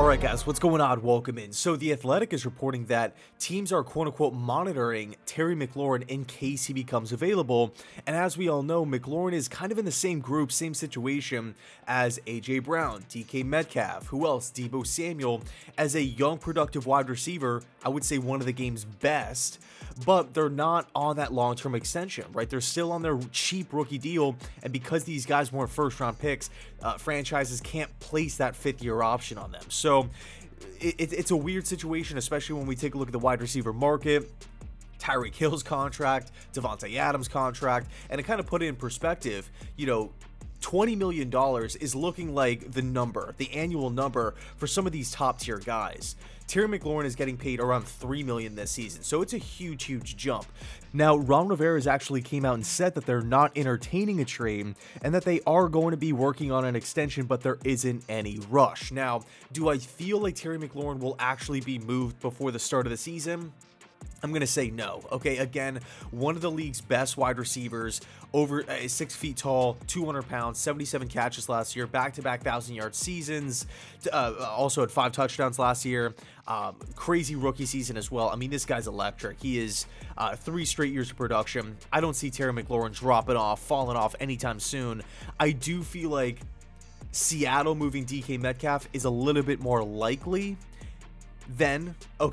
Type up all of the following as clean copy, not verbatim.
Alright guys, what's going on? Welcome in. So The Athletic is reporting that teams are quote-unquote monitoring Terry McLaurin in case he becomes available, and as we all know, McLaurin is kind of in the same group, same situation as AJ Brown, DK Metcalf, who else? Deebo Samuel, as a young productive wide receiver, I would say one of the game's best, but they're not on that long-term extension, right? They're still on their cheap rookie deal, and because these guys weren't first-round picks, franchises can't place that fifth-year option on them. So it's a weird situation, especially when we take a look at the wide receiver market, Tyreek Hill's contract, Devontae Adams' contract, and to kind of put it in perspective, $20 million is looking like the annual number for some of these top tier guys. Terry McLaurin is getting paid around $3 million this season, so it's a huge jump. Now, Ron Rivera actually came out and said that they're not entertaining a trade and that they are going to be working on an extension, but there isn't any rush. Now, do I feel like Terry McLaurin will actually be moved before the start of the season? I'm going to say no. Okay, again, one of the league's best wide receivers, over 6 feet tall, 200 pounds, 77 catches last year, back-to-back 1,000-yard seasons, also had 5 touchdowns last year, crazy rookie season as well. I mean, this guy's electric. He is 3 straight years of production. I don't see Terry McLaurin falling off anytime soon. I do feel like Seattle moving DK Metcalf is a little bit more likely than a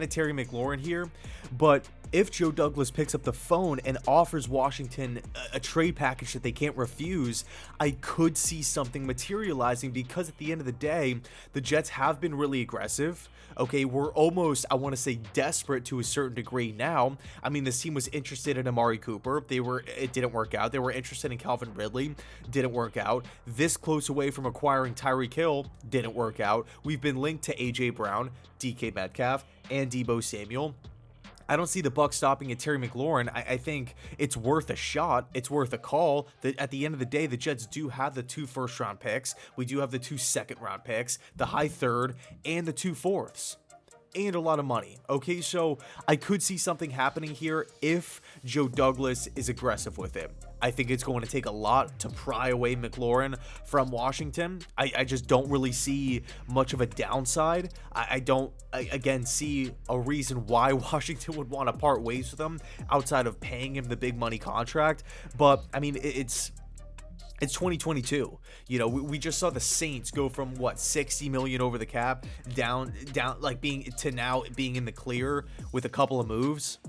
Terry McLaurin here, but if Joe Douglas picks up the phone and offers Washington a trade package that they can't refuse, I could see something materializing, because at the end of the day, the Jets have been really aggressive. Okay, we're almost, I want to say, desperate to a certain degree now. I mean, this team was interested in Amari Cooper. It didn't work out. They were interested in Calvin Ridley. Didn't work out. This close away from acquiring Tyreek Hill. Didn't work out. We've been linked to AJ Brown, DK Metcalf, and Deebo Samuel. I don't see the Bucs stopping at Terry McLaurin. I think it's worth a shot. It's worth a call. At the end of the day, the Jets do have the 2 first-round picks. We do have the 2 second-round picks, the high third, and the 2 fourths. And a lot of money. Okay, so I could see something happening here if Joe Douglas is aggressive with it. I think it's going to take a lot to pry away McLaurin from Washington. I just don't really see much of a downside. I don't, again, see a reason why Washington would want to part ways with him outside of paying him the big money contract. But, I mean, it's 2022. We just saw the Saints go from $60 million over the cap down like being in the clear with a couple of moves.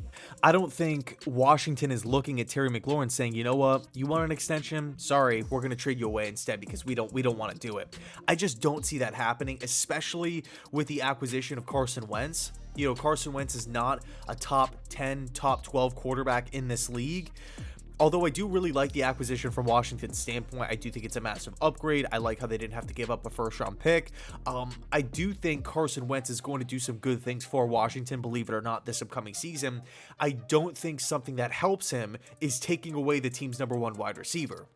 I don't think Washington is looking at Terry McLaurin saying, you know what, you want an extension? Sorry, we're going to trade you away instead because we don't want to do it. I just don't see that happening, especially with the acquisition of Carson Wentz. Carson Wentz is not a top 10, top 12 quarterback in this league. Although I do really like the acquisition from Washington's standpoint, I do think it's a massive upgrade. I like how they didn't have to give up a first-round pick. I do think Carson Wentz is going to do some good things for Washington, believe it or not, this upcoming season. I don't think something that helps him is taking away the team's number 1 wide receiver.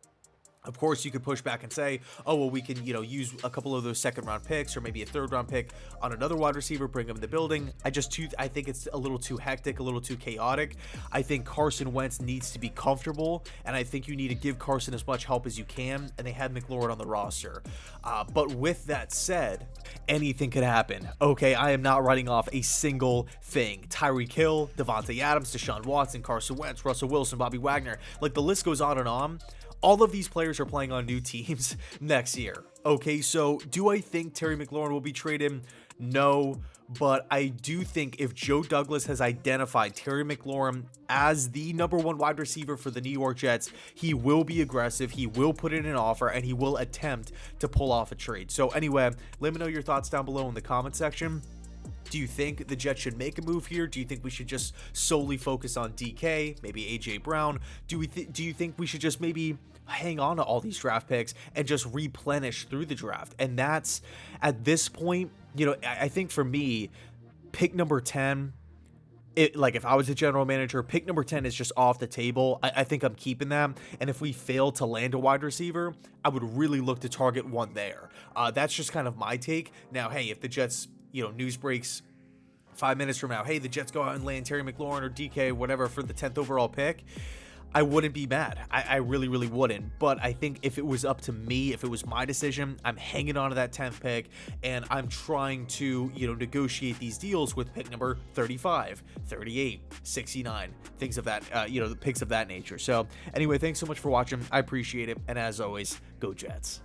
Of course, you could push back and say, oh, well, we can, use a couple of those second-round picks or maybe a third-round pick on another wide receiver, bring him in the building. I think it's a little too hectic, a little too chaotic. I think Carson Wentz needs to be comfortable, and I think you need to give Carson as much help as you can, and they had McLaurin on the roster. But with that said, anything could happen. Okay, I am not writing off a single thing. Tyreek Hill, Devontae Adams, Deshaun Watson, Carson Wentz, Russell Wilson, Bobby Wagner. Like, the list goes on and on. All of these players are playing on new teams next year. Okay, so do I think Terry McLaurin will be traded? No, but I do think if Joe Douglas has identified Terry McLaurin as the number 1 wide receiver for the New York Jets, he will be aggressive, he will put in an offer, and he will attempt to pull off a trade. So anyway, let me know your thoughts down below in the comment section. Do you think the Jets should make a move here? Do you think we should just solely focus on DK, maybe AJ Brown? Do you think we should just maybe hang on to all these draft picks and just replenish through the draft? And that's, at this point, I think for me, pick number 10, if I was a general manager, pick number 10 is just off the table. I think I'm keeping them. And if we fail to land a wide receiver, I would really look to target one there. That's just kind of my take. Now, hey, if the Jets, news breaks 5 minutes from now, hey, the Jets go out and land Terry McLaurin or DK, whatever, for the 10th overall pick, I wouldn't be mad. I really, really wouldn't. But I think if it was up to me, if it was my decision, I'm hanging on to that 10th pick, and I'm trying to, negotiate these deals with pick number 35, 38, 69, things of that, the picks of that nature. So anyway, thanks so much for watching. I appreciate it. And as always, go Jets.